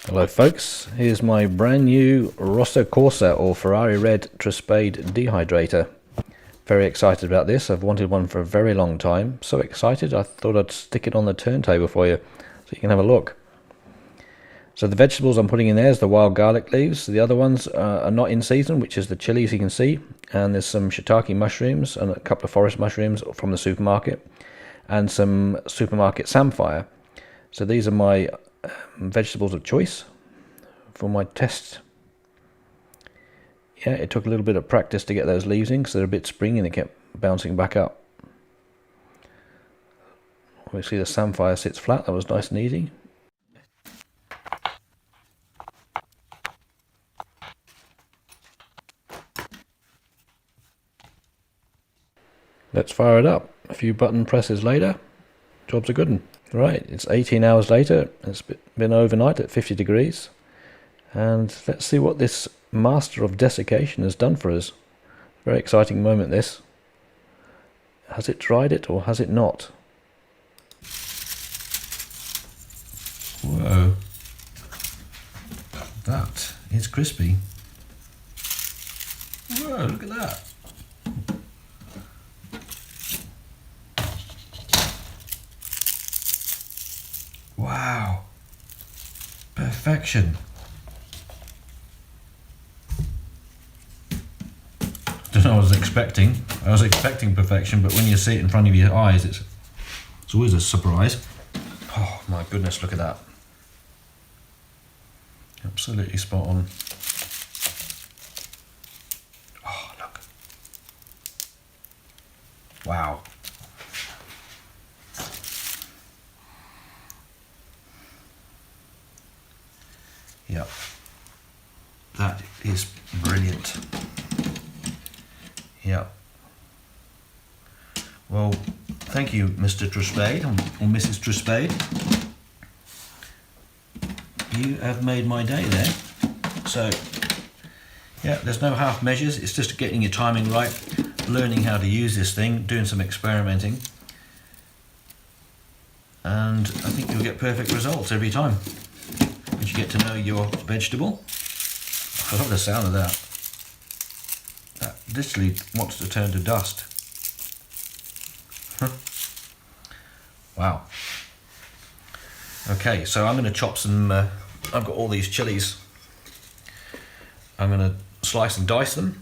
Hello folks, here's my brand new Rosso Corsa or Ferrari Red Truspade dehydrator. Very excited about this. I've wanted one for a very long time. So excited I thought I'd stick it on the turntable for you so you can have a look. So the vegetables I'm putting in there is the wild garlic leaves. The other ones are not in season, which is the chilies you can see. And there's some shiitake mushrooms and a couple of forest mushrooms from the supermarket. And some supermarket samphire. So these are my vegetables of choice for my test. Yeah, it took a little bit of practice to get those leaves in because they're a bit springy and they kept bouncing back up. Obviously the samphire sits flat, that was nice and easy. Let's fire it up. A few button presses later, job's a good one. Right, it's 18 hours later, it's been overnight at 50 degrees, and let's see what this master of desiccation has done for us. Very exciting moment this. Has it dried it or has it not? Whoa, that is crispy. Whoa, look at that. Wow, perfection. Don't know what I was expecting. I was expecting perfection, but when you see it in front of your eyes, it's always a surprise. Oh my goodness, look at that. Absolutely spot on. Oh, look. Wow. Yep, that is brilliant. Yep. Well, thank you, Mr. Truspade or Mrs. Truspade. You have made my day there. So, yeah, there's no half measures. It's just getting your timing right, learning how to use this thing, doing some experimenting, and I think you'll get perfect results every time. You get to know your vegetable. I love the sound of that. That literally wants to turn to dust. Wow. Okay, so I'm going to chop some, I've got all these chilies. I'm going to slice and dice them.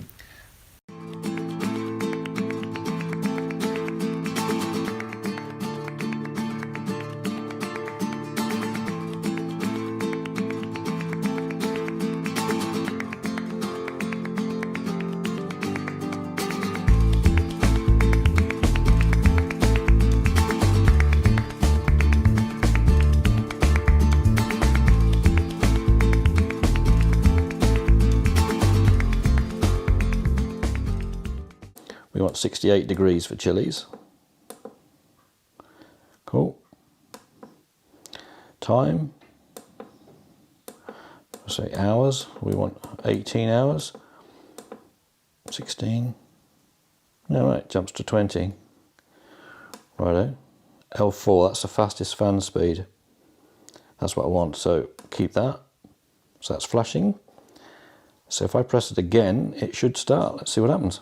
We want 68 degrees for chilies. Cool. Time, say hours, we want 18 hours. 16. No, right, jumps to 20. Righto. L4, that's the fastest fan speed. That's what I want, so keep that. So that's flashing. So if I press it again, it should start. Let's see what happens.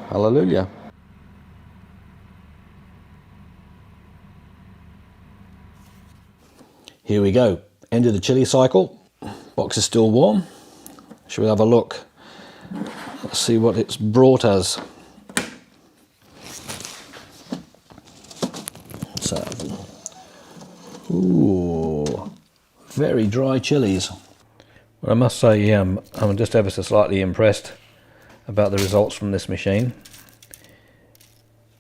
Hallelujah. Here we go. End of the chili cycle. Box is still warm. Shall we have a look? Let's see what it's brought us. So, ooh, very dry chilies. Well, I must say, I'm just ever so slightly impressed about the results from this machine.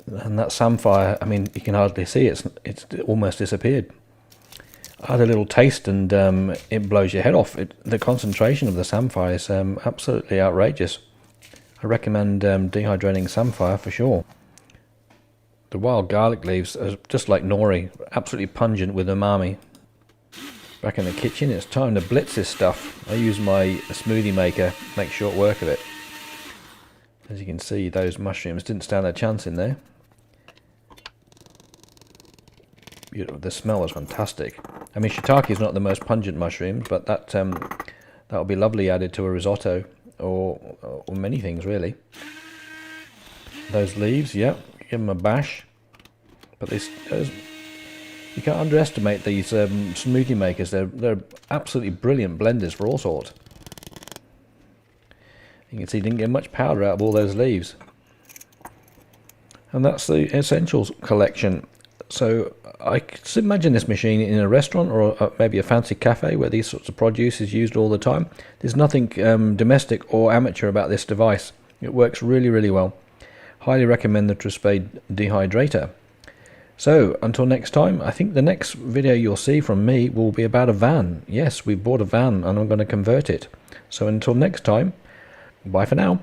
And that samphire, I mean, you can hardly see it. It's almost disappeared. I had a little taste and it blows your head off. The concentration of the samphire is absolutely outrageous. I recommend dehydrating samphire for sure. The wild garlic leaves are just like nori, absolutely pungent with umami. Back in the kitchen, it's time to blitz this stuff. I use my smoothie maker, make short work of it. As you can see, those mushrooms didn't stand a chance in there. Beautiful. The smell was fantastic. I mean, shiitake is not the most pungent mushroom, but that'll be lovely added to a risotto or many things really. Those leaves, yeah, give them a bash. But you can't underestimate these smoothie makers. They're absolutely brilliant blenders for all sorts. You can see you didn't get much powder out of all those leaves. And that's the essentials collection. So I could imagine this machine in a restaurant or maybe a fancy cafe where these sorts of produce is used all the time. There's nothing domestic or amateur about this device. It works really, really well. Highly recommend the Truspade dehydrator. So until next time, I think the next video you'll see from me will be about a van. Yes, we bought a van and I'm going to convert it. So until next time, bye for now.